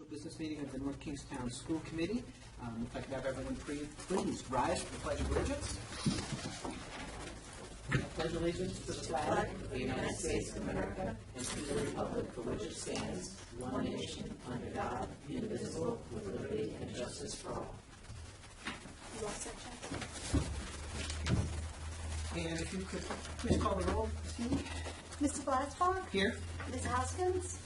business meeting of the North Kingstown School Committee. If I could have everyone please rise for the Pledge of Allegiance. I pledge allegiance to the flag of the United States of America and to the republic for which it stands, one nation, under God, indivisible, with liberty and justice for all. And if you could please call the roll, Steve. Mr. Glassbach? Here. Ms. Hoskins?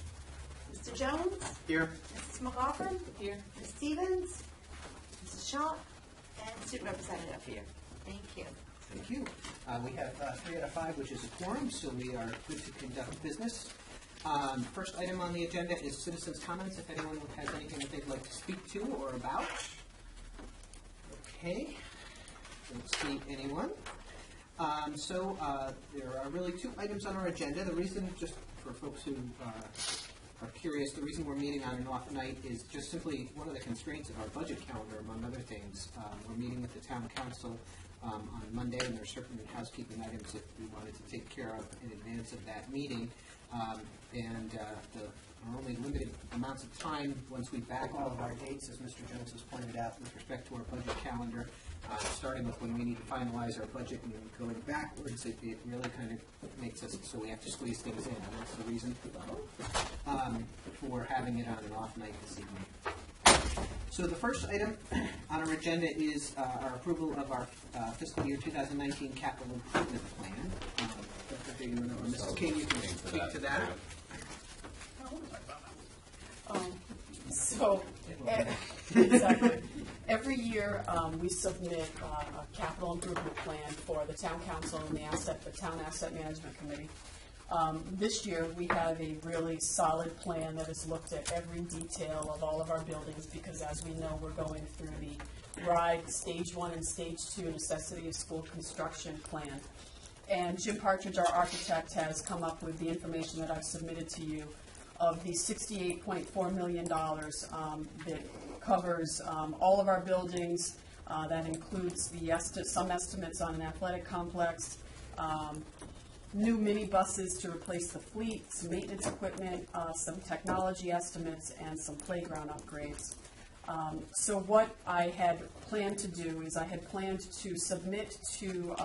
Mr. Jones? Here. Mrs. McLaughlin? Here. Ms. Stevens? Mrs. Shaw? And Student Representative here. Thank you. Thank you. We have 3 out of 5, which is a quorum, so we are good to conduct business. First item on the agenda is citizens' comments, if anyone has anything that they'd like to speak to or about. Okay. Don't see anyone. So there are really 2 items on our agenda. The reason, just for folks who are curious, the reason we're meeting on an off night is just simply one of the constraints of our budget calendar, among other things. We're meeting with the town council on Monday, and there are certain housekeeping items that we wanted to take care of in advance of that meeting. There are only limited amounts of time once we back all of our dates, as Mr. Jones has pointed out, with respect to our budget calendar, starting with when we need to finalize our budget and then going backwards. It really kind of makes us so we have to squeeze things in, and that's the reason for having it on an off night this evening. So the first item on our agenda is our approval of our fiscal year 2019 capital improvement plan. Dr. Hagan or Mrs. King, you can speak to that. Exactly. Every year we submit a capital improvement plan for the town council and the town asset management committee. This year we have a really solid plan that has looked at every detail of all of our buildings, because as we know, we're going through the RIDE Stage 1 and Stage 2 Necessity of School Construction Plan. And Jim Partridge, our architect, has come up with the information that I've submitted to you of the $68.4 million that covers all of our buildings. That includes some estimates on an athletic complex, new minibuses to replace the fleet, some maintenance equipment, some technology estimates, and some playground upgrades. So what I had planned to do is I had planned to submit to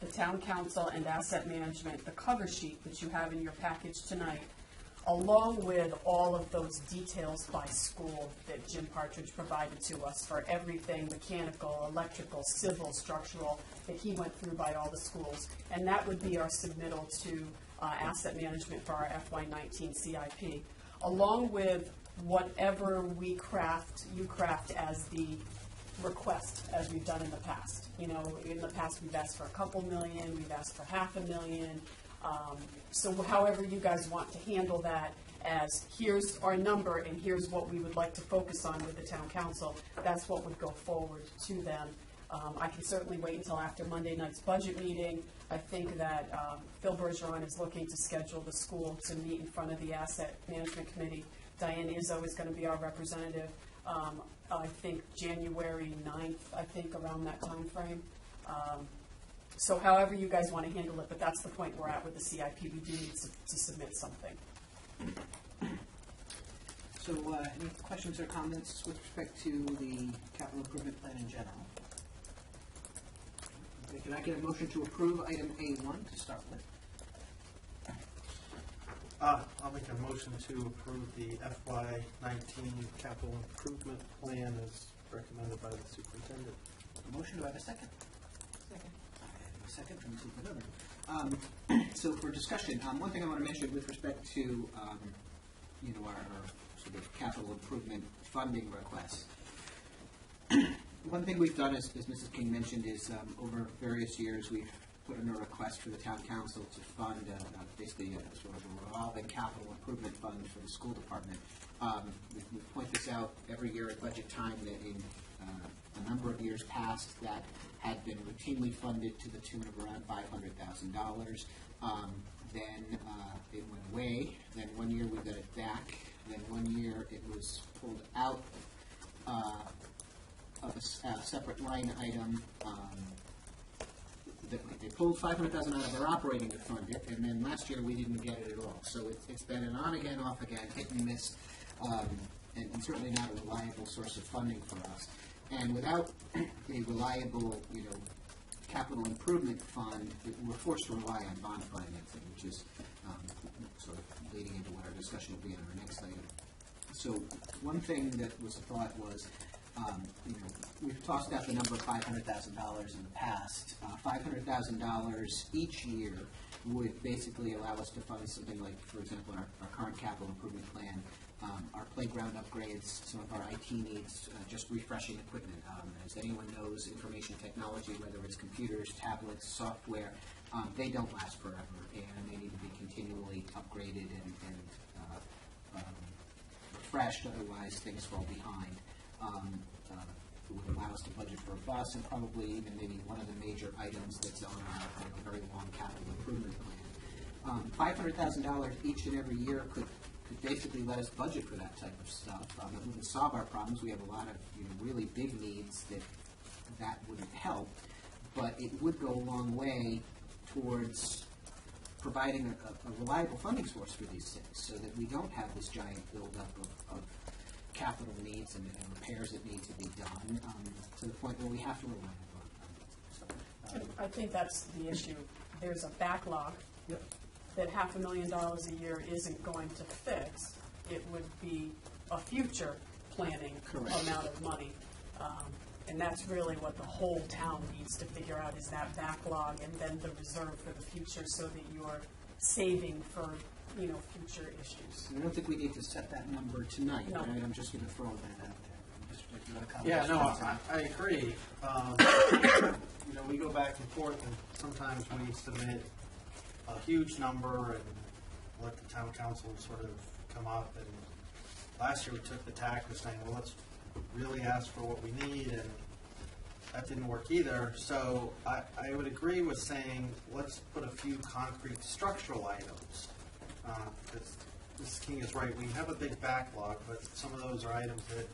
the town council and asset management the cover sheet that you have in your package tonight, along with all of those details by school that Jim Partridge provided to us for everything mechanical, electrical, civil, structural, that he went through by all the schools. And that would be our submittal to asset management for our FY19 CIP, along with whatever you craft as the request, as we've done in the past. You know, in the past we've asked for a couple million, we've asked for $500,000. So however you guys want to handle that, as here's our number and here's what we would like to focus on with the town council, that's what would go forward to them. I can certainly wait until after Monday night's budget meeting. I think that Phil Bergeron is looking to schedule the school to meet in front of the asset management committee. Diane Izzo is going to be our representative. I think January 9th, I think around that time frame. So however you guys want to handle it, but that's the point we're at with the CIP. We do need to submit something. So any questions or comments with respect to the capital improvement plan in general? Okay, can I get a motion to approve item A1 to start with? I'll make a motion to approve the FY19 capital improvement plan as recommended by the superintendent. A motion, do I have a second? Second. A second from the superintendent. So for discussion, one thing I want to mention with respect to our sort of capital improvement funding requests. One thing we've done, as Mrs. King mentioned, is over various years we've put in a request for the town council to fund basically a sort of a revolving capital improvement fund for the school department. We point this out every year at budget time that in a number of years past that had been routinely funded to the tune of around $500,000. Then it went away. Then one year we got it back. Then one year it was pulled out of a separate line item. They pulled $500,000 out of our operating to fund it, and then last year we didn't get it at all. So it's been an on again, off again, hit and miss and certainly not a reliable source of funding for us. And without a reliable, capital improvement fund, we're forced to rely on bond financing, which is sort of leading into what our discussion will be on our next item. So one thing that was a thought was, we've tossed out the number of $500,000 in the past. $500,000 each year would basically allow us to fund something like, for example, our current capital improvement plan, our playground upgrades, some of our IT needs, just refreshing equipment. As anyone knows, information technology, whether it's computers, tablets, software, they don't last forever, and they need to be continually upgraded and refreshed, otherwise things fall behind. It would allow us to budget for a bus and probably even maybe one of the major items that's on our very long capital improvement plan. $500,000 each and every year could basically let us budget for that type of stuff. It wouldn't solve our problems. We have a lot of really big needs that wouldn't help, but it would go a long way towards providing a reliable funding source for these things so that we don't have this giant buildup of capital needs and repairs that need to be done to the point where we have to rely on funding. I think that's the issue. There's a backlog that $500,000 a year isn't going to fix. It would be a future planning amount of money. And that's really what the whole town needs to figure out, is that backlog and then the reserve for the future so that you're saving for future issues. I don't think we need to set that number tonight, No. right? I'm just going to throw that out there. If you want to comment. Yeah, no, I agree. We go back and forth, and sometimes we submit a huge number and let the town council sort of come up. And last year we took the tack of saying, well, let's really ask for what we need, and that didn't work either. So I would agree with saying let's put a few concrete structural items. Because Mrs. King is right, we have a big backlog, but some of those are items that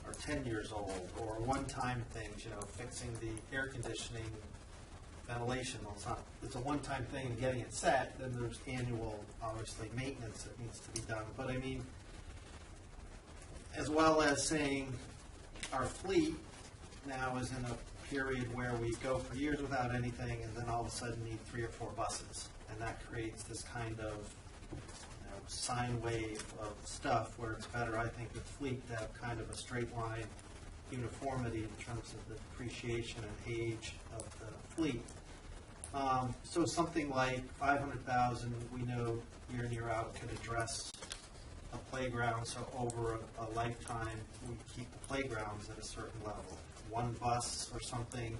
are 10 years old, or one-time things, fixing the air conditioning, ventilation. Well, it's a one-time thing and getting it set, then there's annual, obviously, maintenance that needs to be done. But I mean, as well as saying our fleet now is in a period where we go for years without anything and then all of a sudden need 3 or 4 buses. And that creates this kind of sine wave of stuff where it's better, I think, with fleet to have kind of a straight line uniformity in terms of the depreciation and age of the fleet. So something like $500,000, we know year in, year out could address a playground. So over a lifetime, we keep the playgrounds at a certain level. 1 bus or something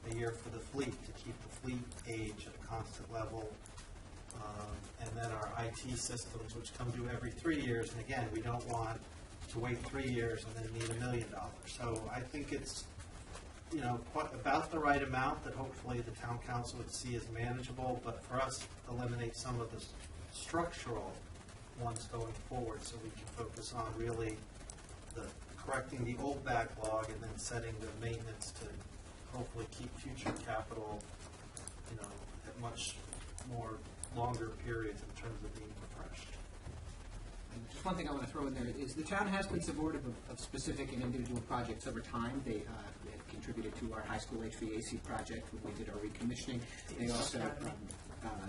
a year for the fleet to keep the fleet age at a constant level. And then our IT systems, which come due every 3 years. And again, we don't want to wait 3 years and then need $1 million. So I think it's, quite about the right amount that hopefully the town council would see as manageable. But for us, eliminate some of the structural ones going forward so we can focus on really correcting the old backlog and then setting the maintenance to hopefully keep future capital, at much more longer periods in terms of being refreshed. And just one thing I want to throw in there is the town has been supportive of specific and individual projects over time. They have contributed to our high school HVAC project when we did our recommissioning. They also,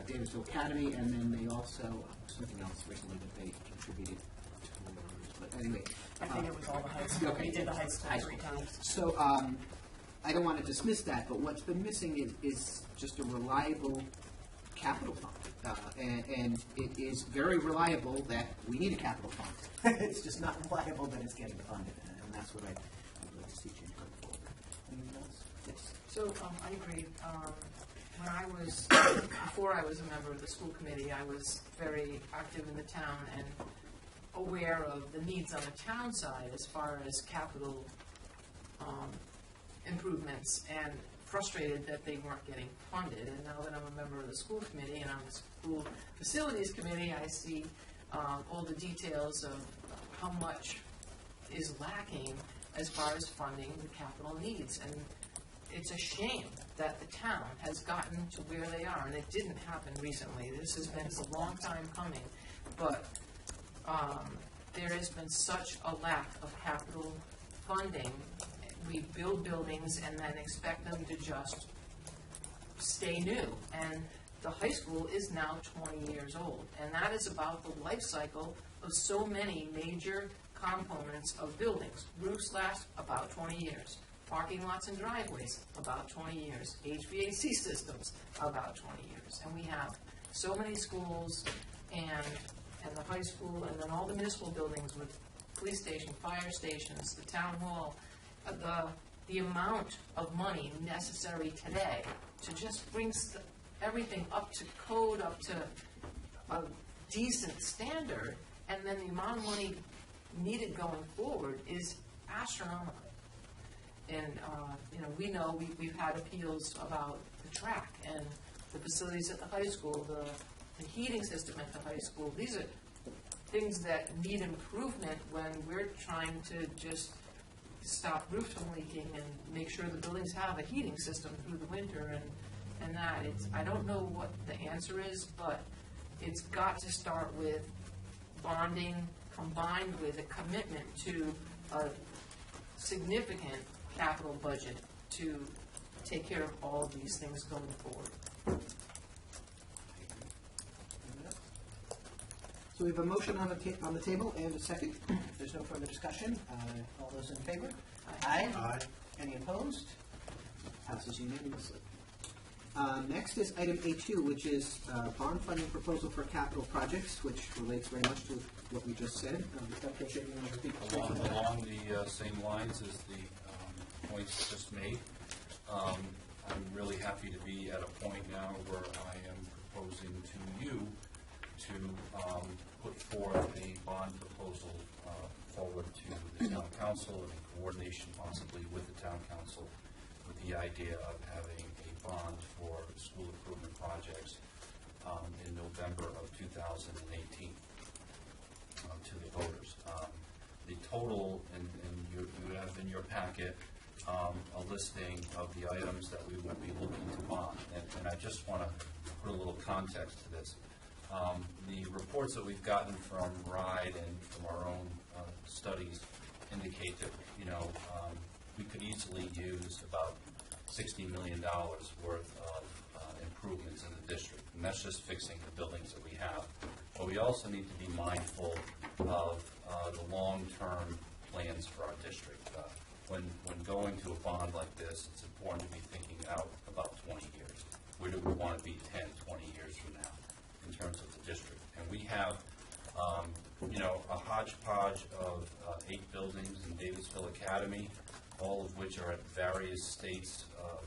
Davisville Academy, and then they also, something else recently that they contributed towards. But anyway. I think it was all the high school. Okay. We did the high school 3 times. So I don't want to dismiss that, but what's been missing is just a reliable capital fund. And it is very reliable that we need a capital fund. It's just not reliable that it's getting funded, and that's what I'd like to see change going forward. Anything else? Yes. So I agree. When I was, before I was a member of the school committee, I was very active in the town and aware of the needs on the town side as far as capital improvements, and frustrated that they weren't getting funded. And now that I'm a member of the school committee and on the school facilities committee, I see all the details of how much is lacking as far as funding the capital needs. And it's a shame that the town has gotten to where they are, and it didn't happen recently. This has been a long time coming, but there has been such a lack of capital funding. We build buildings and then expect them to just stay new. And the high school is now 20 years old. And that is about the life cycle of so many major components of buildings. Roofs last about 20 years. Parking lots and driveways, about 20 years. HVAC systems, about 20 years. And we have so many schools and the high school, and then all the municipal buildings with police station, fire stations, the town hall, the amount of money necessary today to just bring everything up to code, up to a decent standard, and then the amount of money needed going forward is astronomical. And, we know we've had appeals about the track and the facilities at the high school, the heating system at the high school. These are things that need improvement when we're trying to just stop roofs from leaking and make sure the buildings have a heating system through the winter and that. I don't know what the answer is, but it's got to start with bonding combined with a commitment to a significant capital budget to take care of all of these things going forward. So we have a motion on the table and a second. If there's no further discussion, all those in favor? Aye. Aye. Any opposed? Passes unanimously. Next is item A2, which is bond funding proposal for capital projects, which relates very much to what we just said. Dr. O'Shea, you want to repeat? Along the same lines as the points just made. I'm really happy to be at a point now where I am proposing to you to put forth a bond proposal forward to the town council in coordination possibly with the town council, with the idea of having a bond for school improvement projects in November of 2018 to the voters. The total, and you have in your packet a listing of the items that we would be looking to bond. And I just want to put a little context to this. The reports that we've gotten from RIDE and from our own studies indicate that, we could easily use about $60 million worth of improvements in the district. And that's just fixing the buildings that we have. But we also need to be mindful of the long-term plans for our district. When going to a bond like this, it's important to be thinking out about 20 years. Where do we want to be 10, 20 years from now in terms of the district? And we have, a hodgepodge of 8 buildings in Davidsville Academy, all of which are at various states of,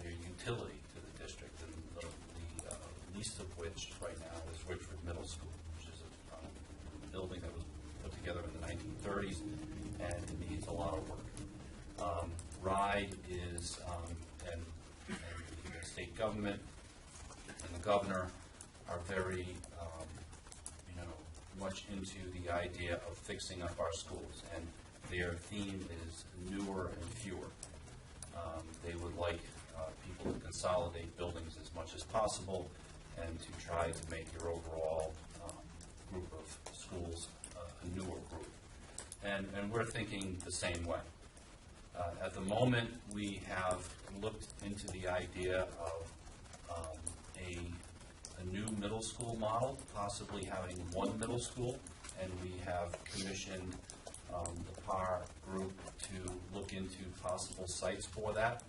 their utility to the district. And the least of which right now is Richford Middle School, which is a building that was put together in the 1930s, and it needs a lot of work. RIDE is, and the state government and the governor are very, much into the idea of fixing up our schools, and their theme is newer and fewer. They would like people to consolidate buildings as much as possible and to try to make your overall group of schools a newer group. And we're thinking the same way. At the moment, we have looked into the idea of a new middle school model, possibly having one middle school, and we have commissioned the PAR group to look into possible sites for that.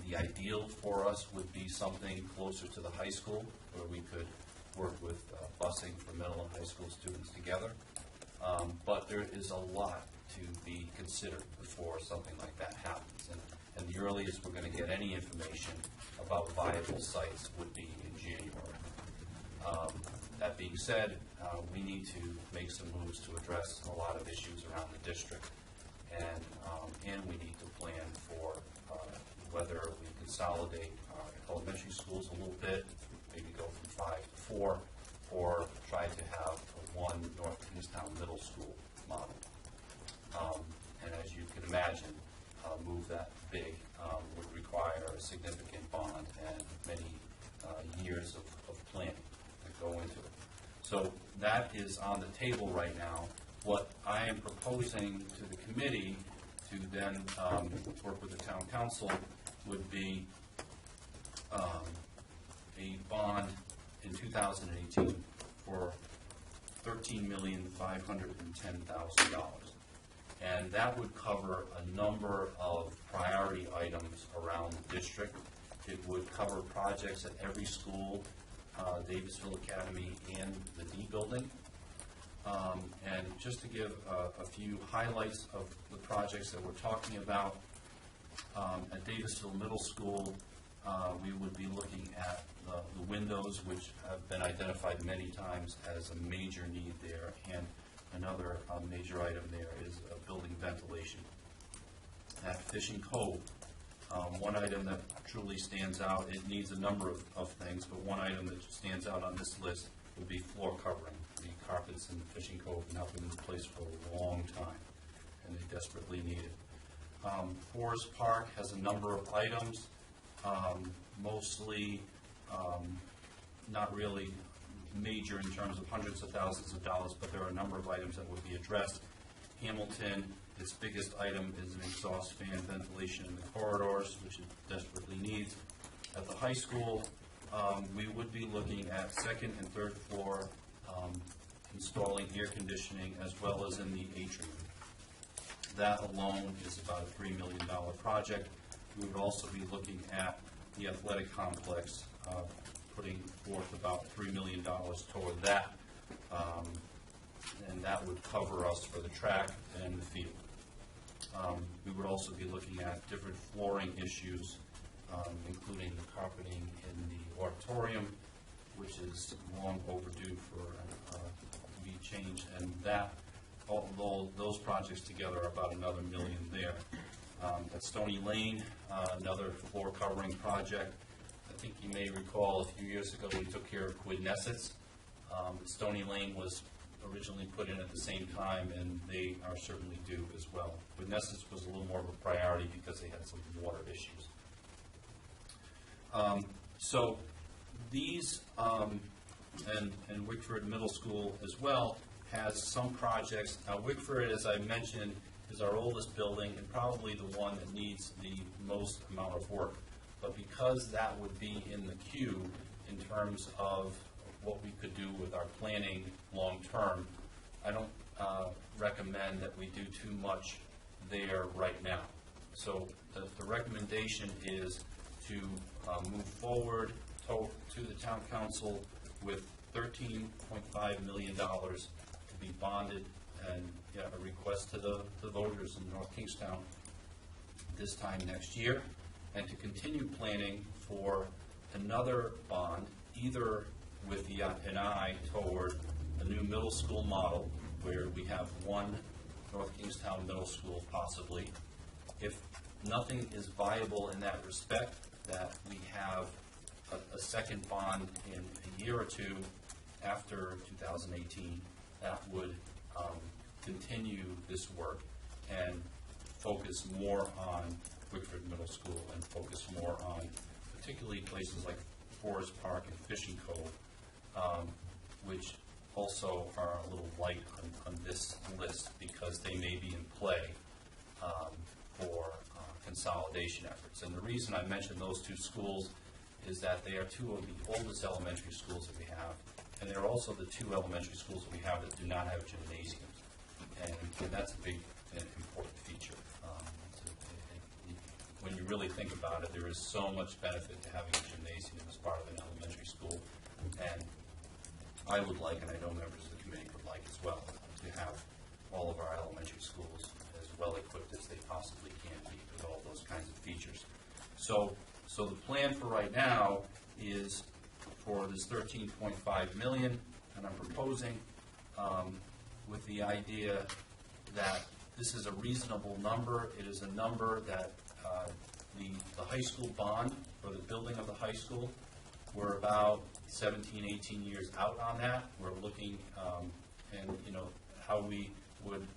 The ideal for us would be something closer to the high school, where we could work with busing for middle and high school students together. But there is a lot to be considered before something like that happens. And the earliest we're going to get any information about viable sites would be in January. That being said, we need to make some moves to address a lot of issues around the district. And we need to plan for whether we consolidate our elementary schools a little bit, maybe go from 5 to 4, or try to have a one North Kingstown middle school model. And as you can imagine, move that big would require a significant bond and many years of planning that go into it. So that is on the table right now. What I am proposing to the committee to then work with the town council would be a bond in 2018 for $13,510,000. And that would cover a number of priority items around the district. It would cover projects at every school, Davisville Academy and the D building. And just to give a few highlights of the projects that we're talking about, at Davisville Middle School, we would be looking at the windows, which have been identified many times as a major need there, and another major item there is building ventilation. At Fishing Cove, one item that truly stands out, it needs a number of things, but one item that stands out on this list would be floor covering. The carpets in Fishing Cove have not been in place for a long time, and they desperately need it. Forest Park has a number of items, mostly not really major in terms of hundreds of thousands of dollars, but there are a number of items that would be addressed. Hamilton, its biggest item is an exhaust fan ventilation in the corridors, which it desperately needs. At the high school, we would be looking at second and third floor installing air conditioning as well as in the atrium. That alone is about a $3 million project. We would also be looking at the athletic complex, putting forth about $3 million toward that, and that would cover us for the track and the field. We would also be looking at different flooring issues, including the carpeting in the auditorium, which is long overdue for to be changed, and that, although those projects together are about another $1 million there. At Stony Lane, another floor covering project. I think you may recall a few years ago we took care of Quidnessets. Stony Lane was originally put in at the same time, and they are certainly due as well. Quidnessets was a little more of a priority because they had some water issues. So these, and Wickford Middle School as well, has some projects. Now, Wickford, as I mentioned, is our oldest building and probably the one that needs the most amount of work. But because that would be in the queue in terms of what we could do with our planning long-term, I don't recommend that we do too much there right now. So the recommendation is to move forward to the town council with $13.5 million to be bonded, and a request to the voters in North Kingstown this time next year, and to continue planning for another bond, either with an eye toward a new middle school model where we have one North Kingstown middle school possibly. If nothing is viable in that respect, that we have a second bond in a year or two after 2018, that would continue this work and focus more on Wickford Middle School and focus more on particularly places like Forest Park and Fishing Cove, which also are a little light on this list because they may be in play for consolidation efforts. And the reason I mentioned those two schools is that they are two of the oldest elementary schools that we have, and they're also the two elementary schools that we have that do not have gymnasiums. And that's a big and important feature. When you really think about it, there is so much benefit to having a gymnasium as part of an elementary school. And I would like, and I know members of the committee would like as well, to have all of our elementary schools as well equipped as they possibly can be with all those kinds of features. So the plan for right now is for this $13.5 million, and I'm proposing with the idea that this is a reasonable number. It is a number that the high school bond for the building of the high school, we're about 17, 18 years out on that. We're looking and how we would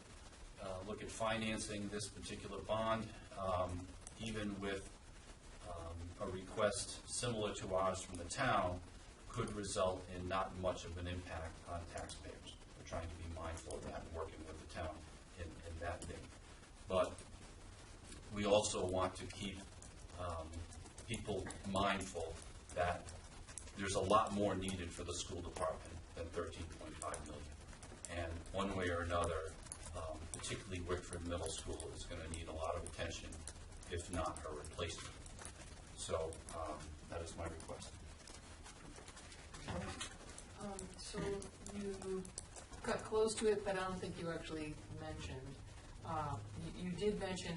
look at financing this particular bond, even with a request similar to ours from the town, could result in not much of an impact on taxpayers. We're trying to be mindful of that and working with the town in that thing. But we also want to keep people mindful that there's a lot more needed for the school department than $13.5 million. And one way or another, particularly Wickford Middle School is going to need a lot of attention, if not a replacement. So that is my request. So you got close to it, but I don't think you actually mentioned. You did mention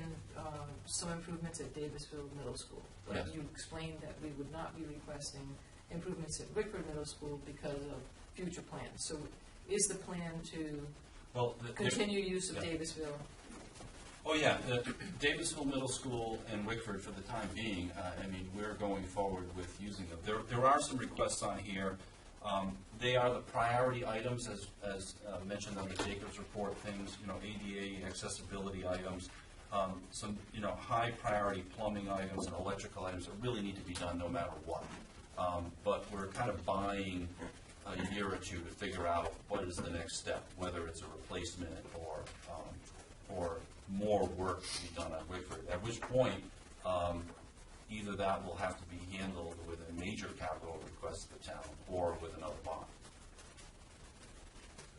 some improvements at Davisville Middle School, but Yes. you explained that we would not be requesting improvements at Wickford Middle School because of future plans. So is the plan to continue use of yeah. Davisville? Oh, yeah, the Davisville Middle School and Wickford for the time being, I mean, we're going forward with using them. There are some requests on here. They are the priority items, as mentioned on the Jacobs report, things, ADA accessibility items, some, high priority plumbing items and electrical items that really need to be done no matter what. But we're kind of buying a year or two to figure out what is the next step, whether it's a replacement or more work to be done at Wickford, at which point either that will have to be handled with a major capital request of the town or with another bond.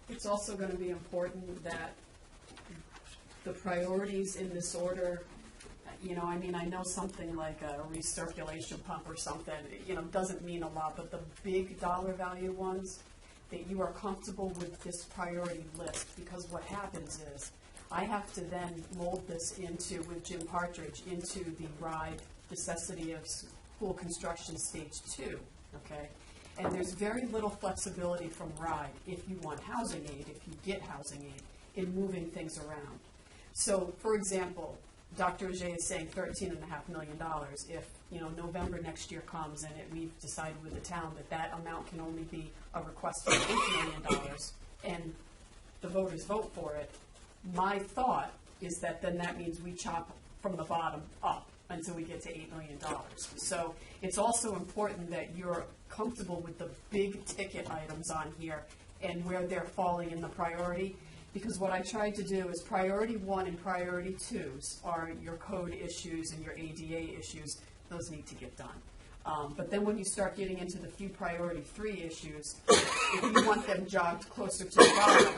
It's also going to be important that the priorities in this order, I know something like a recirculation pump or something, doesn't mean a lot, but the big dollar value ones, that you are comfortable with this priority list, because what happens is I have to then mold this with Jim Partridge, into the RIDE necessity of school construction stage 2, okay? And there's very little flexibility from RIDE if you want housing aid, if you get housing aid, in moving things around. So, for example, Dr. Ajay is saying $13.5 million. If, November next year comes and we've decided with the town that amount can only be a request of $8 million, and the voters vote for it, my thought is that then that means we chop from the bottom up until we get to $8 million. So it's also important that you're comfortable with the big ticket items on here and where they're falling in the priority. Because what I tried to do is priority 1 and priority 2s are your code issues and your ADA issues. Those need to get done. But then when you start getting into the few priority 3 issues, if you want them jogged closer to the bottom,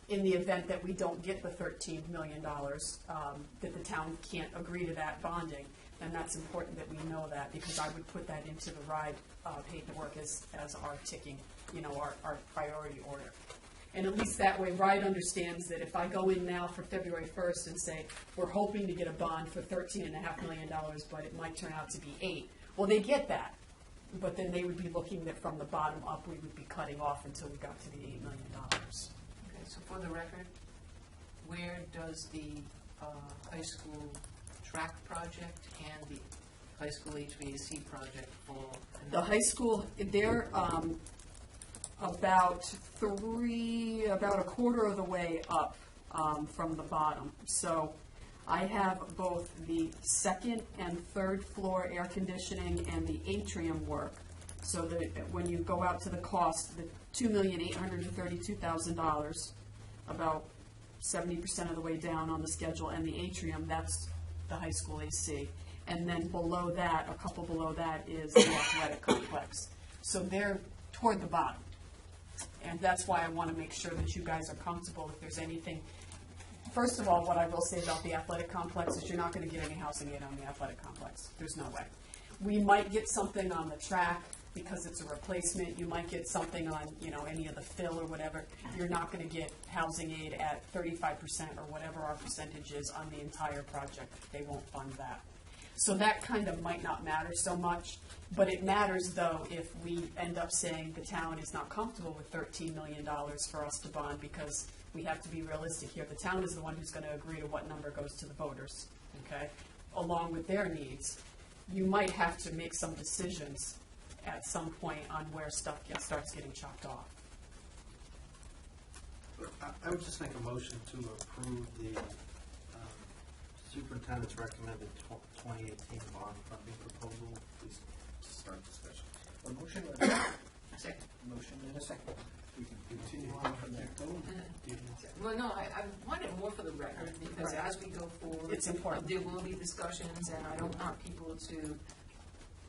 in the event that we don't get the $13 million, that the town can't agree to that bonding, then that's important that we know that, because I would put that into the RIDE paperwork as our ticking, our priority order. And at least that way, RIDE understands that if I go in now for February 1st and say, we're hoping to get a bond for $13.5 million, but it might turn out to be 8, well, they get that. But then they would be looking that from the bottom up, we would be cutting off until we got to the $8 million. Okay, so for the record, where does the high school track project and the high school HVAC project fall? The high school, they're about a quarter of the way up from the bottom. So I have both the second and third floor air conditioning and the atrium work. So that when you go out to the cost, the $2,832,000, about 70% of the way down on the schedule, and the atrium, that's the high school AC. And then below that, a couple below that, is the athletic complex. So they're toward the bottom. And that's why I want to make sure that you guys are comfortable if there's anything. First of all, what I will say about the athletic complex is you're not going to get any housing aid on the athletic complex. There's no way. We might get something on the track because it's a replacement. You might get something on, any of the fill or whatever. You're not going to get housing aid at 35% or whatever our percentage is on the entire project. They won't fund that. So that kind of might not matter so much, but it matters, though, if we end up saying the town is not comfortable with $13 million for us to bond, because we have to be realistic here. The town is the one who's going to agree to what number goes to the voters, okay, along with their needs. You might have to make some decisions at some point on where stuff starts getting chopped off. I would just make a motion to approve the superintendent's recommended 2018 bond funding proposal. Please start discussion. A motion, second. a second. We can continue on from there. Well, no, I want it more for the record, because Right. as we go forward. It's important. There will be discussions, and I don't want people to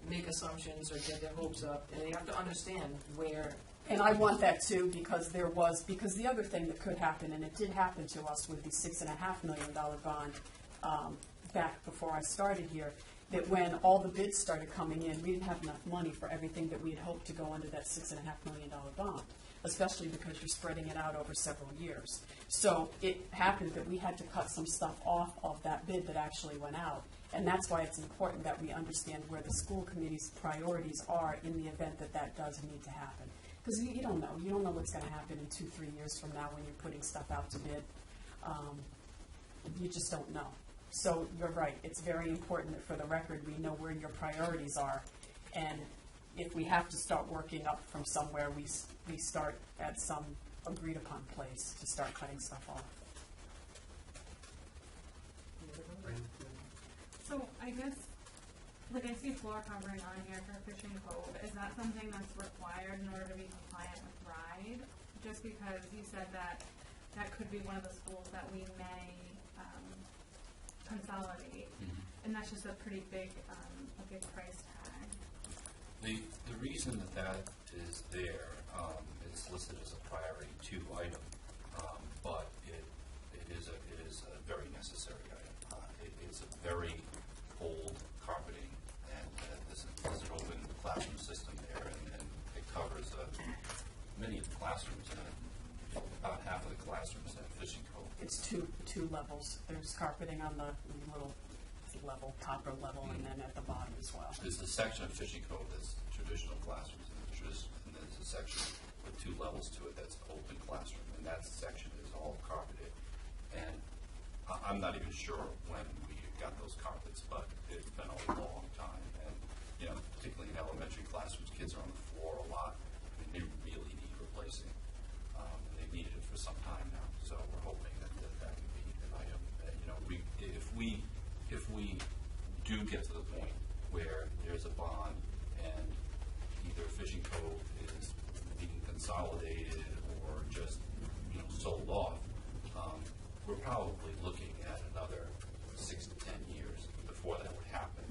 make assumptions or get their hopes up, and they have to understand where. And I want that too, because because the other thing that could happen, and it did happen to us with the $6.5 million bond, back before I started here, that when all the bids started coming in, we didn't have enough money for everything that we had hoped to go under that $6.5 million bond, especially because you're spreading it out over several years. So it happened that we had to cut some stuff off of that bid that actually went out. And that's why it's important that we understand where the school committee's priorities are in the event that that does need to happen. Because you don't know. You don't know what's going to happen in 2-3 years from now when you're putting stuff out to bid. You just don't know. So you're right. It's very important that for the record we know where your priorities are. And if we have to start working up from somewhere, we start at some agreed upon place to start cutting stuff off. So I guess, like I see floor covering on here for Fishing Cove. Is that something that's required in order to be compliant with RIDE? Just because you said that that could be one of the schools that we may consolidate, and that's just a pretty big, a big price tag. The reason that is there, it's listed as a priority 2 item, but it is a very necessary item. It's a very old carpeting, and there's an open classroom system there, and it covers many of the classrooms, about half of the classrooms at Fishing Cove. It's two levels. There's carpeting on the little level, topper level, and then at the bottom as well. There's a section of Fishing Cove that's traditional classrooms, and there's a section with 2 levels to it that's open classroom, and that section is all carpeted. And I'm not even sure when we got those carpets, but it's been a long time. And, particularly in elementary classrooms, kids are on the floor a lot, and they really need replacing. And they've needed it for some time now, so we're hoping that can be an item. If we do get to the point where there's a bond and either Fishing Cove is being consolidated or just sold off, we're probably looking at another 6 to 10 years before that would happen.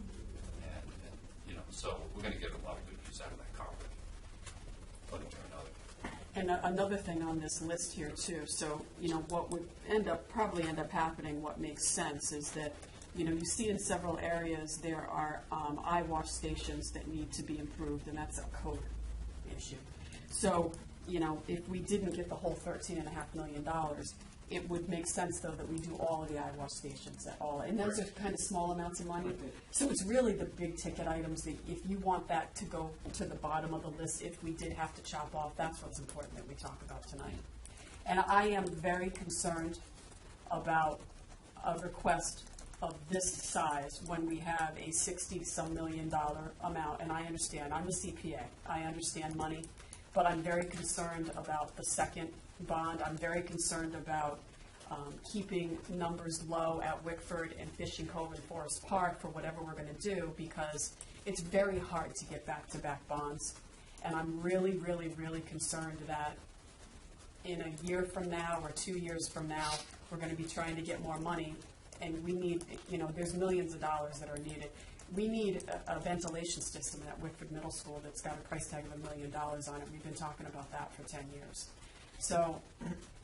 And so we're going to get a lot of good use out of that carpet, one way or another. And another thing on this list here too, so, what would probably end up happening, what makes sense is that, you see in several areas there are eye wash stations that need to be improved, and that's a code issue. So, if we didn't get the whole $13.5 million, it would make sense though that we do all of the eye wash stations at all, and those are kind of small amounts of money. So it's really the big ticket items that if you want that to go to the bottom of the list, if we did have to chop off, that's what's important that we talk about tonight. And I am very concerned about a request of this size when we have a $60-some million amount, and I understand, I'm a CPA, I understand money, but I'm very concerned about the second bond. I'm very concerned about keeping numbers low at Wickford and Fishing Cove and Forest Park for whatever we're going to do, because it's very hard to get back-to-back bonds. And I'm really, really, really concerned that in a year from now or 2 years from now, we're going to be trying to get more money, and we need, there's millions of dollars that are needed. We need a ventilation system at Wickford Middle School that's got a price tag of $1 million on it. We've been talking about that for 10 years. So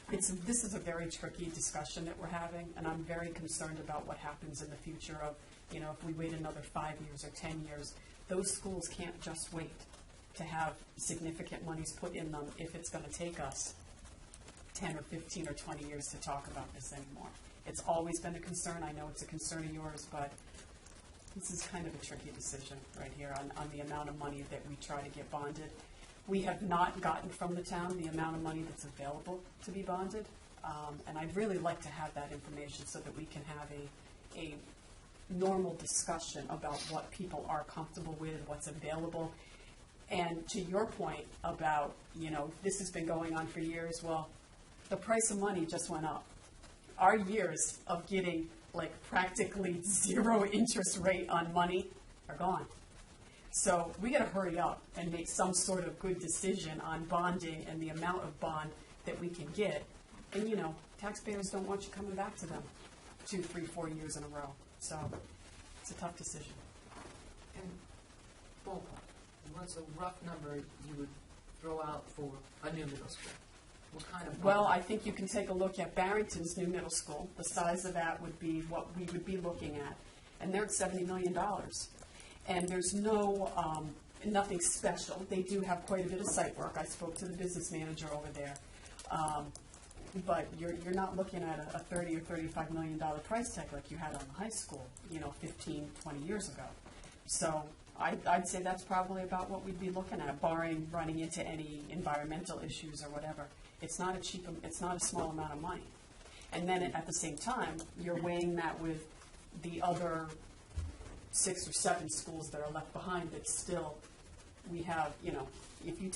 this is a very tricky discussion that we're having, and I'm very concerned about what happens in the future of, if we wait another 5 years or 10 years, those schools can't just wait to have significant monies put in them if it's going to take us 10 or 15 or 20 years to talk about this anymore. It's always been a concern. I know it's a concern of yours, but this is kind of a tricky decision right here on the amount of money that we try to get bonded. We have not gotten from the town the amount of money that's available to be bonded, and I'd really like to have that information so that we can have a normal discussion about what people are comfortable with, what's available. And to your point about, this has been going on for years, well, the price of money just went up. Our years of getting practically 0 interest rate on money are gone. So we gotta hurry up and make some sort of good decision on bonding and the amount of bond that we can get. And, you know, taxpayers don't want you coming back to them 2, 3, 4 years in a row. So it's a tough decision. And ballpark, what's a rough number you would throw out for a new middle school? What kind of? Well, I think you can take a look at Barrington's new middle school. The size of that would be what we would be looking at. And they're at $70 million. And there's nothing special. They do have quite a bit of site work. I spoke to the business manager over there. But you're not looking at a $30 or $35 million price tag like you had on the high school, 15, 20 years ago. So I'd say that's probably about what we'd be looking at, barring running into any environmental issues or whatever. It's not a small amount of money. And then at the same time, you're weighing that with the other 6 or 7 schools that are left behind that still we have, if you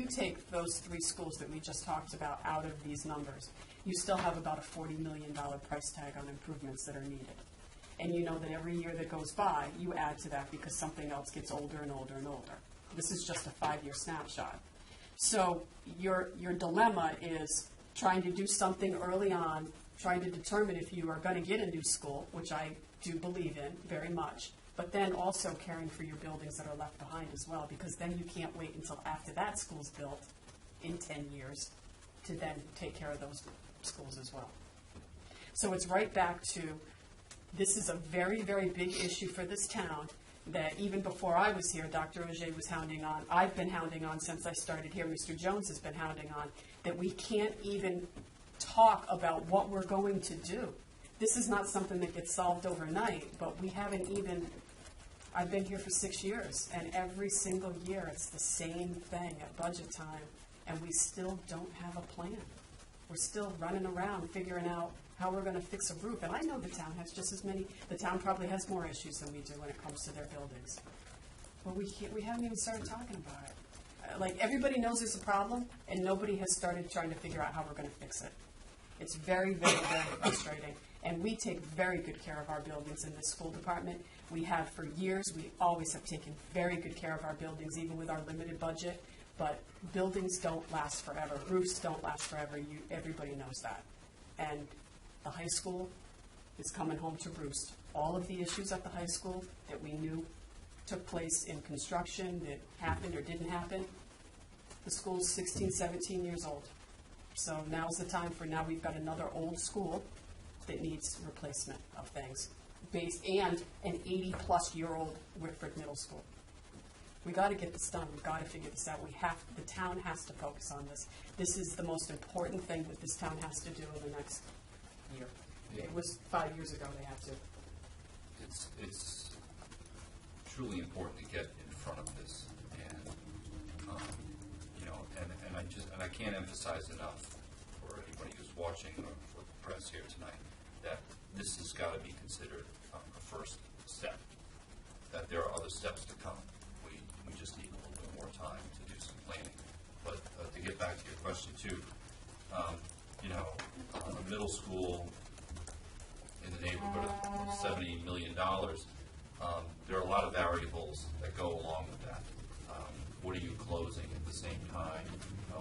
take those 3 schools that we just talked about out of these numbers, you still have about a $40 million price tag on improvements that are needed. And you know that every year that goes by, you add to that because something else gets older and older and older. This is just a 5-year snapshot. So your dilemma is trying to do something early on, trying to determine if you are going to get a new school, which I do believe in very much, but then also caring for your buildings that are left behind as well, because then you can't wait until after that school's built in 10 years to then take care of those schools as well. So it's right back to, this is a very, very big issue for this town that even before I was here, Dr. Auger was hounding on. I've been hounding on since I started here. Mr. Jones has been hounding on that we can't even talk about what we're going to do. This is not something that gets solved overnight, but we haven't even, I've been here for 6 years, and every single year it's the same thing at budget time, and we still don't have a plan. We're still running around figuring out how we're going to fix a roof. And I know the town has just as many, the town probably has more issues than we do when it comes to their buildings. But we haven't even started talking about it. Like, everybody knows there's a problem, and nobody has started trying to figure out how we're going to fix it. It's very, very, very frustrating. And we take very good care of our buildings in this school department. We have for years. We always have taken very good care of our buildings, even with our limited budget. But buildings don't last forever. Roofs don't last forever. Everybody knows that. And the high school is coming home to roost. All of the issues at the high school that we knew took place in construction, that happened or didn't happen, the school's 16, 17 years old. So now's the time now we've got another old school that needs replacement of things, and an 80-plus-year-old Whitford Middle School. We got to get this done. We've got to figure this out. The town has to focus on this. This is the most important thing that this town has to do in the next year. Yeah. It was 5 years ago they had to. It's truly important to get in front of this, and and I can't emphasize enough for anybody who's watching or for the press here tonight that this has got to be considered a first step. That there are other steps to come. We just need a little bit more time to do some planning. But to get back to your question too, a middle school in the neighborhood of $70 million, there are a lot of variables that go along with that. What are you closing at the same time?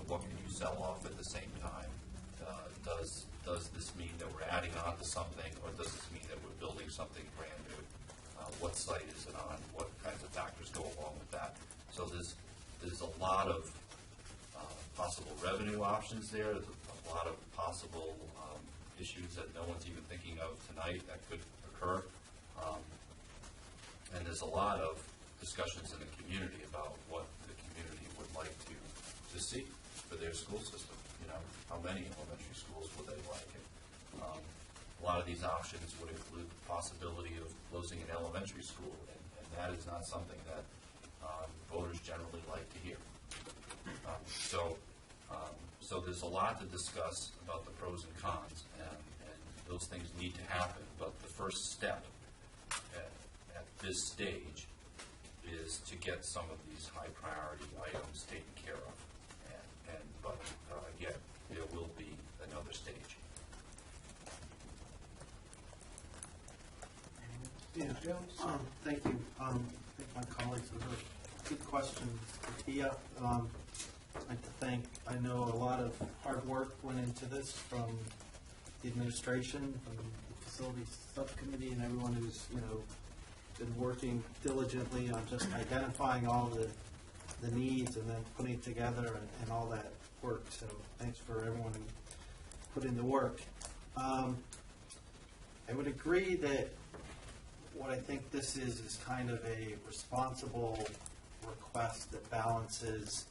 What can you sell off at the same time? Does this mean that we're adding on to something, or does this mean that we're building something brand new? What site is it on? What kinds of factors go along with that? So there's a lot of possible revenue options there. There's a lot of possible issues that no one's even thinking of tonight that could occur. And there's a lot of discussions in the community about what the community would like to see for their school system. How many elementary schools would they like? And, a lot of these options would include the possibility of closing an elementary school, and that is not something that voters generally like to hear. So there's a lot to discuss about the pros and cons, and those things need to happen. But the first step at this stage is to get some of these high priority items taken care of. But again, there will be another stage. Yeah, Thank you. think my colleagues, those are good questions to tee up. I'd like to thank, I know a lot of hard work went into this from the administration, from the facilities subcommittee, and everyone who's, been working diligently on just identifying all the needs and then putting it together and all that work. So thanks for everyone who put in the work. I would agree that what I think this is kind of a responsible request that balances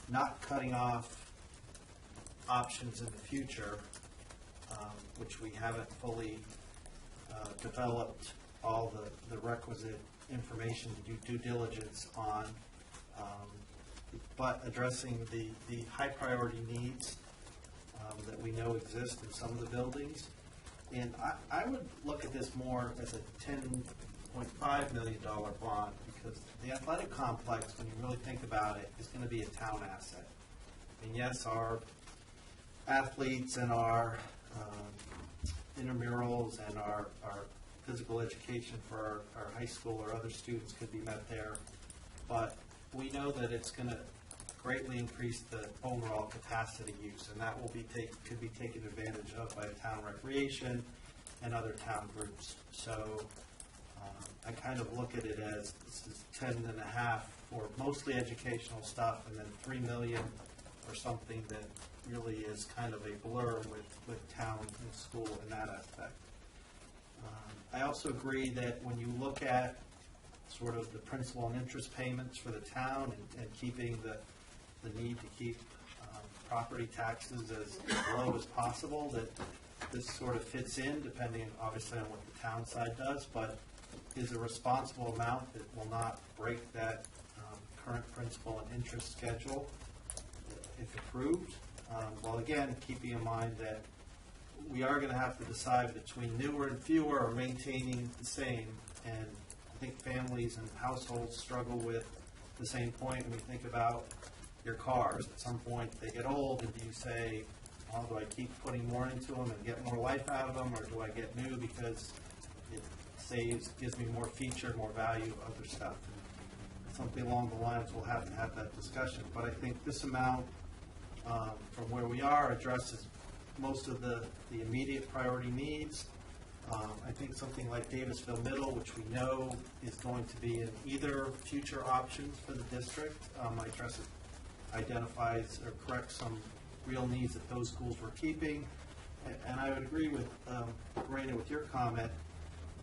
not cutting off options in the future, which we haven't fully developed all the requisite information to do due diligence on, but addressing the high priority needs that we know exist in some of the buildings. And I would look at this more as a $10.5 million bond, because the athletic complex, when you really think about it, is going to be a town asset. And yes, our athletes and our intramurals and our physical education for our high school or other students could be met there, but we know that it's going to greatly increase the overall capacity use, and that will could be taken advantage of by the town recreation and other town groups. So I kind of look at it as this is 10.5 for mostly educational stuff, and then $3 million for something that really is kind of a blur with town and school in that aspect. I also agree that when you look at sort of the principal and interest payments for the town and keeping the need to keep property taxes as low as possible, that this sort of fits in, depending obviously on what the town side does, but is a responsible amount that will not break that current principal and interest schedule if approved. Well, again, keeping in mind that we are going to have to decide between newer and fewer or maintaining the same, and I think families and households struggle with the same point when we think about your cars. At some point they get old, and do you say, oh, do I keep putting more into them and get more life out of them, or do I get new because it gives me more feature, more value, other stuff? And something along the lines, we'll have to have that discussion. But I think this amount from where we are addresses most of the immediate priority needs. I think something like Davisville Middle, which we know is going to be in either future options for the district, identifies or corrects some real needs that those schools were keeping. And I would agree with Raina with your comment.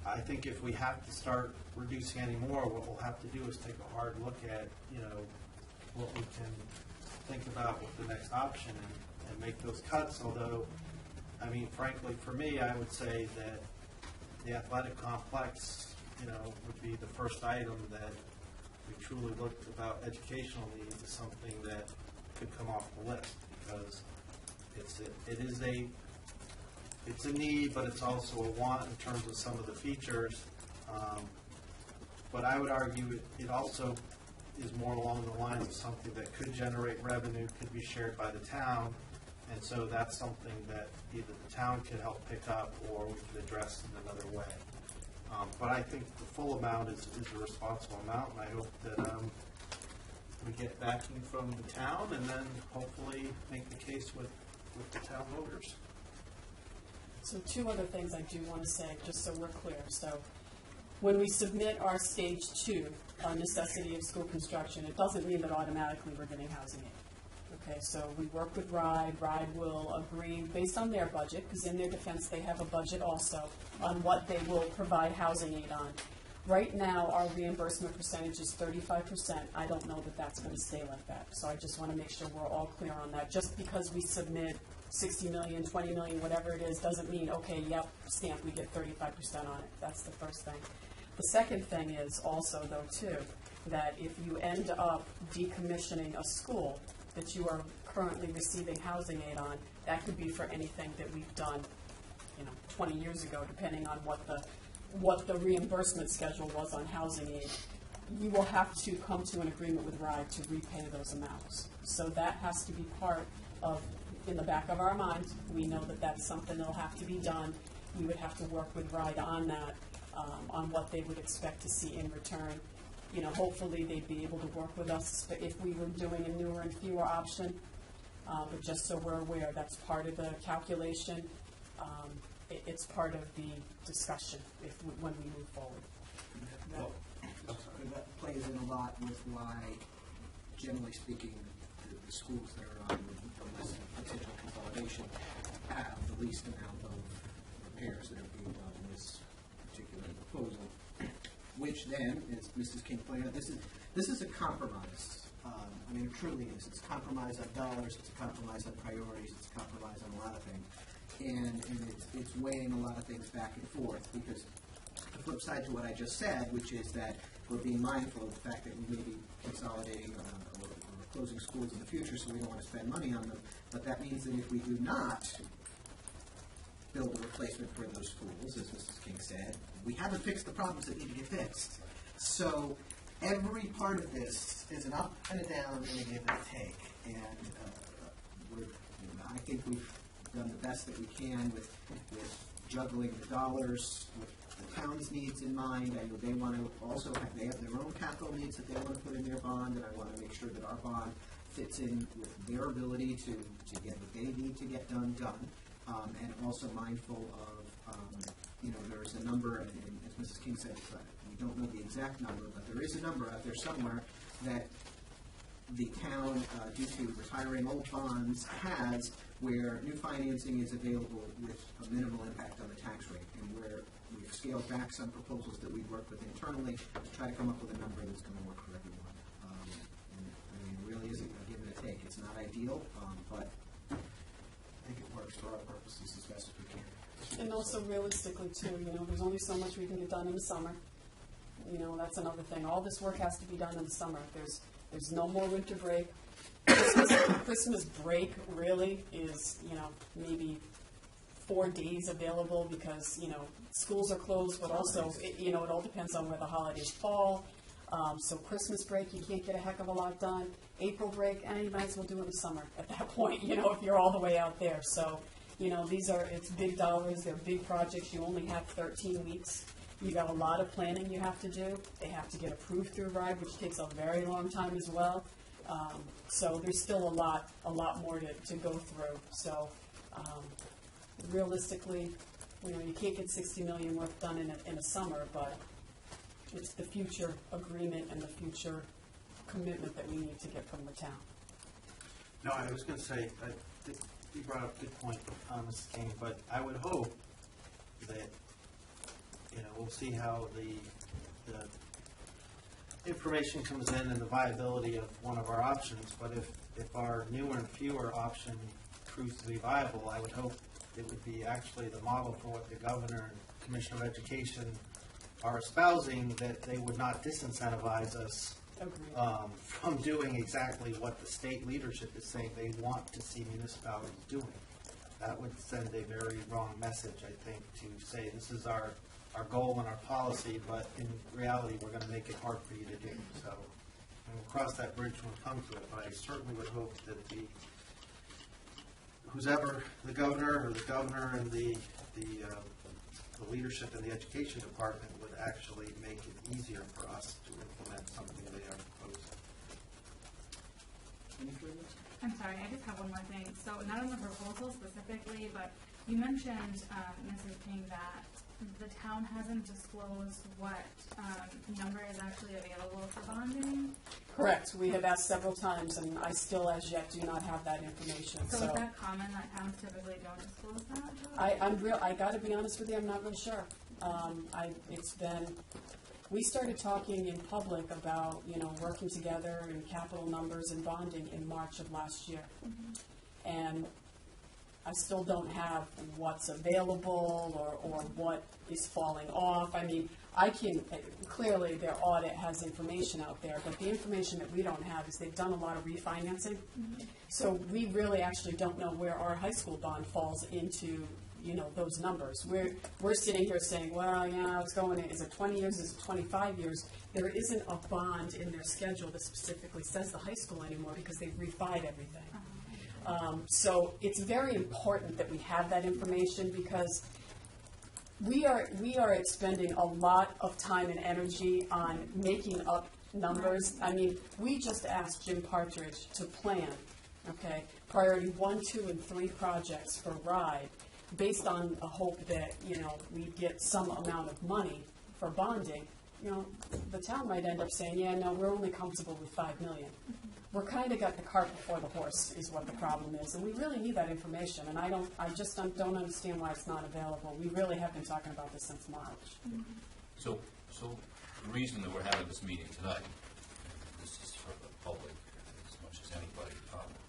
I think if we have to start reducing any more, what we'll have to do is take a hard look at, what we can think about with the next option and make those cuts. Although, I mean, frankly, for me, I would say that the athletic complex, would be the first item that we truly looked about educational needs as something that could come off the list, because it's a need, but it's also a want in terms of some of the features. But I would argue it also is more along the lines of something that could generate revenue, could be shared by the town, and so that's something that either the town could help pick up or we could address in another way. But I think the full amount is a responsible amount, and I hope that we get backing from the town and then hopefully make the case with the town voters. So two other things I do want to say, just so we're clear. So when we submit our stage 2, our necessity of school construction, it doesn't mean that automatically we're getting housing aid. Okay, so we work with RIDE. RIDE will agree based on their budget, because in their defense they have a budget also, on what they will provide housing aid on. Right now, our reimbursement percentage is 35%. I don't know that that's going to stay like that. So I just want to make sure we're all clear on that. Just because we submit 60 million, 20 million, whatever it is, doesn't mean, okay, yep, stamp, we get 35% on it. That's the first thing. The second thing is also, though, too, that if you end up decommissioning a school that you are currently receiving housing aid on, that could be for anything that we've done, 20 years ago, depending on what the reimbursement schedule was on housing aid. You will have to come to an agreement with RIDE to repay those amounts. So that has to be part of, in the back of our minds, we know that that's something that'll have to be done. We would have to work with RIDE on that. on what they would expect to see in return. You know, hopefully they'd be able to work with us if we were doing a newer and fewer option. But just so we're aware, that's part of the calculation. It's part of the discussion when we move forward. That plays in a lot with why, generally speaking, the schools that are on the list of potential consolidation have the least amount of repairs that are being done in this particular proposal, which then, as Mrs. King pointed out, this is a compromise. I mean, it truly is. It's a compromise on dollars, it's a compromise on priorities, it's a compromise on a lot of things. And it's weighing a lot of things back and forth, because the flip side to what I just said, which is that we're being mindful of the fact that we may be consolidating or closing schools in the future, so we don't want to spend money on them. But that means that if we do not build a replacement for those schools, as Mrs. King said, we haven't fixed the problems that need to get fixed. So every part of this is an up and a down and a give and a take. And I think we've done the best that we can with juggling the dollars, with the town's needs in mind. I know they want to also they have their own capital needs that they want to put in their bond, and I want to make sure that our bond fits in with their ability to get what they need to get done. And also mindful of, there's a number, and as Mrs. King said, we don't know the exact number, but there is a number out there somewhere that the town, due to retiring old bonds, has where new financing is available with a minimal impact on the tax rate, and where we've scaled back some proposals that we've worked with internally to try to come up with a number that's going to work for everyone. And I mean, it really is a give and a take. It's not ideal, but I think it works for our purposes as best as we can. And also realistically too, there's only so much we can get done in the summer. That's another thing. All this work has to be done in the summer. There's no more winter break. Christmas break really is, maybe 4 days available because, schools are closed, but also, it all depends on where the holidays fall. So Christmas break, you can't get a heck of a lot done. April break, you might as well do it in the summer at that point, if you're all the way out there. So, it's big dollars, they're big projects. You only have 13 weeks. You got a lot of planning you have to do. They have to get approved through RIDE, which takes a very long time as well. So there's still a lot more to go through. So realistically, you can't get $60 million worth done in a summer, but it's the future agreement and the future commitment that we need to get from the town. No, I was going to say, you brought up a good point, Mrs. King, but I would hope that, we'll see how the information comes in and the viability of one of our options, but if our newer and fewer option proves to be viable, I would hope it would be actually the model for what the governor and Commissioner of Education are espousing, that they would not disincentivize us from doing exactly what the state leadership is saying they want to see municipalities doing. That would send a very wrong message, I think, to say this is our goal and our policy, but in reality we're going to make it hard for you to do. So we'll cross that bridge when we come to it, but I certainly would hope that whoever the governor and the leadership in the education department would actually make it easier for us to implement something they are proposing. Any further? I'm sorry, I just have one more thing. So not on the proposal specifically, but you mentioned, Mrs. King, that the town hasn't disclosed what number is actually available for bonding. Correct. We have asked several times, and I still, as yet, do not have that information. So is that common that towns typically don't disclose that? I got to be honest with you, I'm not really sure. We started talking in public about, working together in capital numbers and bonding in March of last year. Mm-hmm. And I still don't have what's available or what is falling off. I mean, clearly their audit has information out there, but the information that we don't have is they've done a lot of refinancing. Mm-hmm. So we really actually don't know where our high school bond falls into, those numbers. We're sitting here saying, well, is it 20 years, is it 25 years? There isn't a bond in their schedule that specifically says the high school anymore because they've refied everything. So it's very important that we have that information because We are expending a lot of time and energy on making up numbers. I mean, we just asked Jim Partridge to plan, okay, priority 1, 2, and 3 projects for RIDE, based on a hope that, we get some amount of money for bonding. The town might end up saying, yeah, no, we're only comfortable with $5 million. We're kind of got the cart before the horse is what the problem is, and we really need that information, and I just don't understand why it's not available. We really have been talking about this since March. So the reason that we're having this meeting tonight, this is for the public as much as anybody,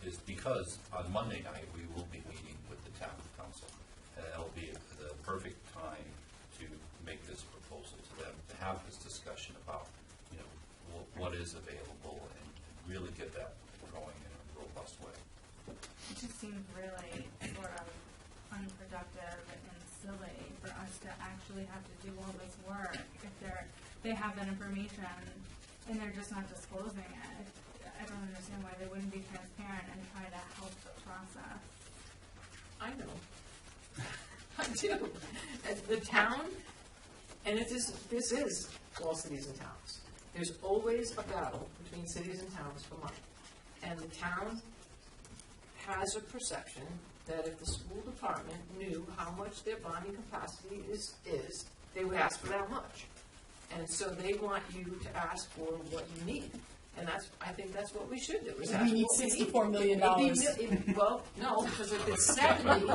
is because on Monday night, we will be meeting with the town council, and that'll be the perfect time to make this proposal to them, to have this discussion about, what is available, and really get that going in a robust way. It just seems really sort of unproductive and silly for us to actually have to do all this work if they have that information and they're just not disclosing it. I don't understand why they wouldn't be transparent and try to help the process. I know. I do. As the town, and this is all cities and towns. There's always a battle between cities and towns for money. And the town has a perception that if the school department knew how much their bonding capacity is, they would ask for that much. And so they want you to ask for what you need. And I think that's what we should do. Is ask We need what $64 million. Well, no, because if it's 70,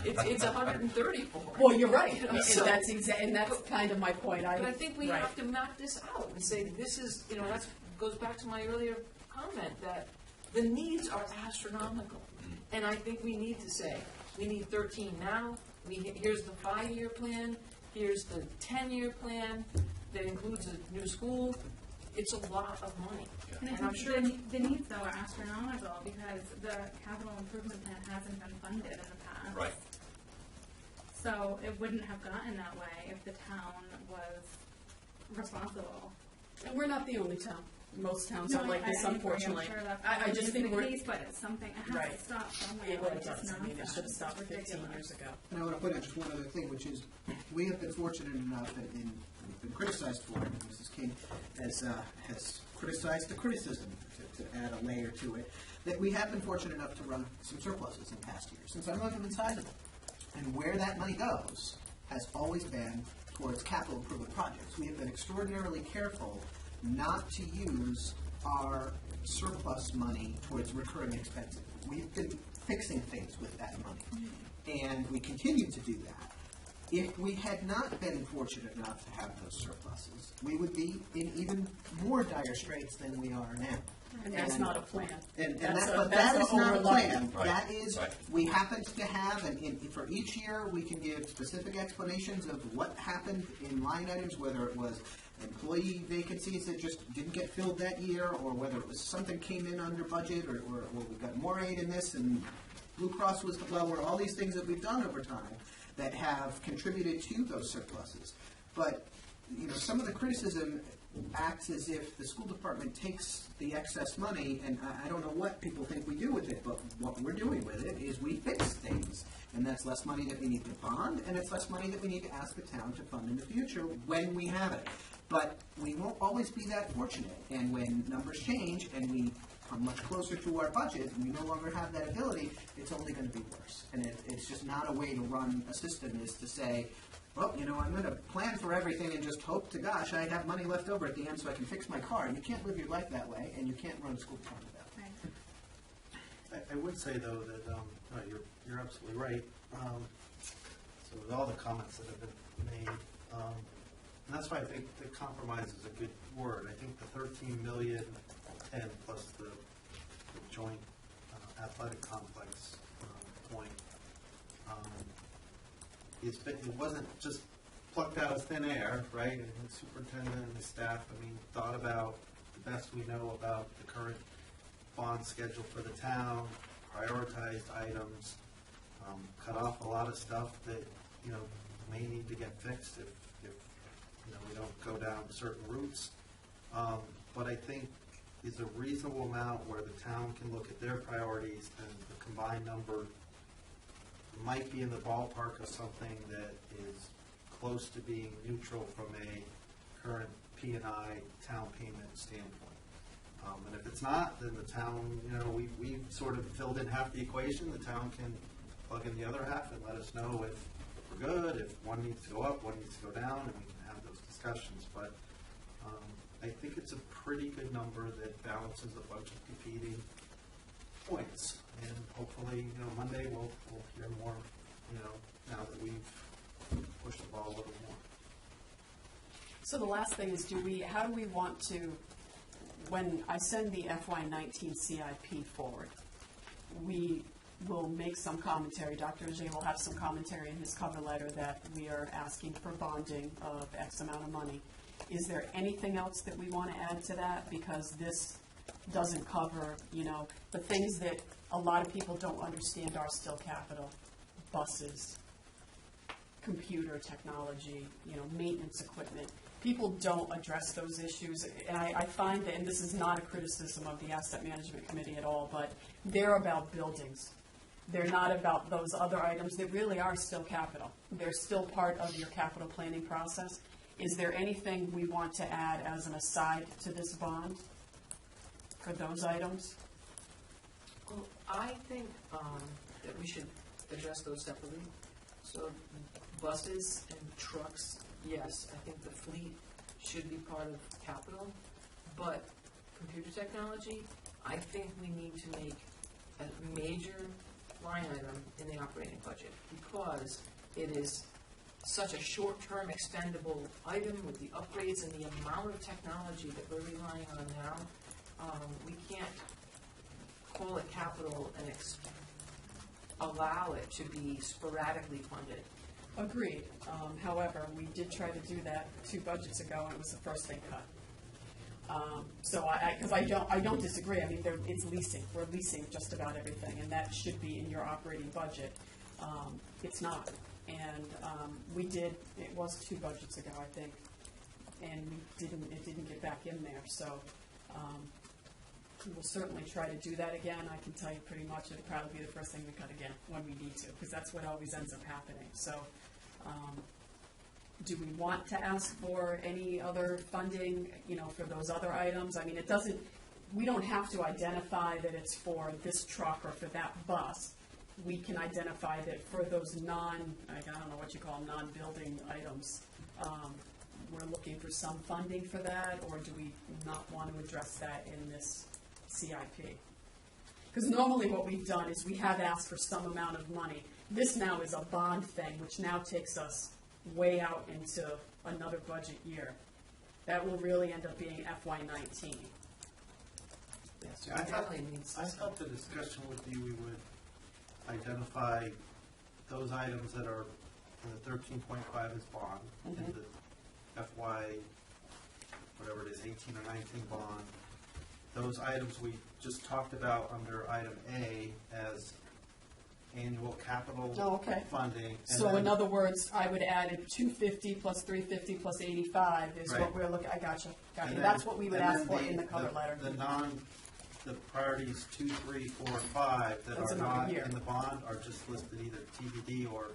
it's 134. Well, you're right, So- and that's kind of my point. But I think we right. have to map this out and say, this is, that goes back to my earlier comment, that the needs are astronomical. And I think we need to say, we need 13 now, here's the 5-year plan, here's the 10-year plan, that includes a new school. It's a lot of money. And And I'm sure the needs, though, are astronomical because the capital improvement plan hasn't been funded in the past. Right. So it wouldn't have gotten that way if the town was responsible. And we're not the only town. Most towns No, are like this, I agree. unfortunately. I'm sure that's I always just been think the we're. case, but it's something, it has Right. to stop somewhere. It really Like, it's does. I mean, it nonsense. should have stopped It's 15 ridiculous. years ago. And I want to point out just one other thing, which is we have been fortunate enough, and we've been criticized for it, and Mrs. King has criticized the criticism, to add a layer to it, that we have been fortunate enough to run some surpluses in past years, and some of them have been sizable. And where that money goes has always been towards capital improvement projects. We have been extraordinarily careful not to use our surplus money towards recurring expenses. We've been fixing things with that money, and we continue to do that. If we had not been fortunate enough to have those surpluses, we would be in even more dire straits than we are now. And that's not a plan. And That's that, a- but that's that a is not a overlook. plan. Right. That is, Right. we happen to have, and for each year, we can give specific explanations of what happened in line items, whether it was employee vacancies that just didn't get filled that year, or whether it was something came in under budget, or we got more aid in this, and Blue Cross was lower, all these things that we've done over time that have contributed to those surpluses. But, some of the criticism acts as if the school department takes the excess money, and I don't know what people think we do with it, but what we're doing with it is we fix things. And that's less money that we need to bond, and it's less money that we need to ask the town to fund in the future when we have it. But we won't always be that fortunate, and when numbers change and we come much closer to our budget, and we no longer have that ability, it's only going to be worse. And it's just not a way to run a system, is to say, well, I'm going to plan for everything and just hope to gosh I have money left over at the end so I can fix my car. You can't live your life that way, and you can't run a school department that way. Right. I would say, though, that you're absolutely right. So with all the comments that have been made, and that's why I think the compromise is a good word. I think the 13 million and plus the joint athletic complex point it wasn't just plucked out of thin air, right? And the superintendent and the staff, thought about the best we know about the current bond schedule for the town, prioritized items, cut off a lot of stuff that, may need to get fixed if we don't go down certain routes. But I think is a reasonable amount where the town can look at their priorities and the combined number might be in the ballpark of something that is close to being neutral from a current P&I town payment standpoint. And if it's not, then the town, we've sort of filled in half the equation. The town can plug in the other half and let us know if we're good, if one needs to go up, one needs to go down, and we can have those discussions. But I think it's a pretty good number that balances a bunch of competing points. And hopefully, Monday we'll hear more, now that we've pushed the ball a little more. So the last thing is, how do we want to, when I send the FY19 CIP forward, we will make some commentary. Dr. Ajay will have some commentary in his cover letter that we are asking for bonding of X amount of money. Is there anything else that we want to add to that? Because this doesn't cover, the things that a lot of people don't understand are still capital: buses, computer technology, maintenance equipment. People don't address those issues, and I find that, and this is not a criticism of the Asset Management Committee at all, but they're about buildings. They're not about those other items that really are still capital. They're still part of your capital planning process. Is there anything we want to add as an aside to this bond for those items? Well, I think that we should address those separately. So buses and trucks, yes, I think the fleet should be part of capital, but computer technology, I think we need to make a major line item in the operating budget because it is such a short-term expendable item with the upgrades and the amount of technology that we're relying on now. We can't call it capital and allow it to be sporadically funded. Agreed. However, we did try to do that 2 budgets ago, and it was the first thing cut. Because I don't disagree. I mean, it's leasing. We're leasing just about everything, and that should be in your operating budget. It's not. And it was 2 budgets ago, I think, and it didn't get back in there. So we'll certainly try to do that again. I can tell you pretty much it'll probably be the first thing we cut again when we need to, because that's what always ends up happening. So do we want to ask for any other funding, for those other items? I mean, we don't have to identify that it's for this truck or for that bus. We can identify that for those I don't know what you call non-building items, we're looking for some funding for that, or do we not want to address that in this CIP? Because normally what we've done is we have asked for some amount of money. This now is a bond thing, which now takes us way out into another budget year. That will really end up being FY19. Yes, I it definitely needs to. I thought the discussion would be we would identify those items that are in the 13.5 as bond, and the FY, whatever it is, 18 or 19 bond. Those items we just talked about under item A as annual capital funding. And So in other words, I would add it 250 plus 350 plus 85 is what Right. we're looking. I gotcha. And then- That's what we would and ask then for in the cover letter. The priorities 2, 3, 4, and 5 that That's are another not year. in the bond are just listed either TBD or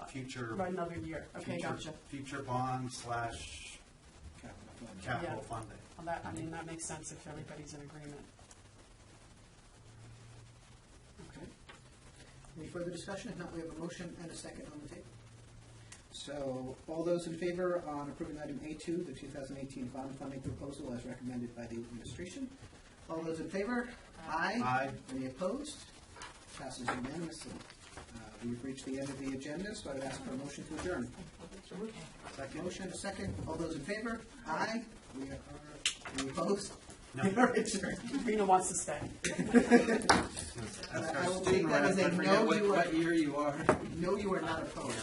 future. Right, another year. Okay, future- gotcha. Future bond / capital Yeah. funding. Well, that makes sense if everybody's in agreement. Okay. Any further discussion? If not, we have a motion and a second on the table. So, all those in favor on approving item A2, the 2018 bond funding proposal as recommended by the administration? All those in favor? Aye. Aye. Any opposed? Passes unanimously. We've reached the end of the agenda, so I'd ask for a motion to adjourn. Second. Motion, a second. All those in favor? Aye. We are, any opposed? No. We are adjourned. Rena wants to stay. Ask I our will student take that rep, as a I forget no, what you are- year you are. No, you are not opposed.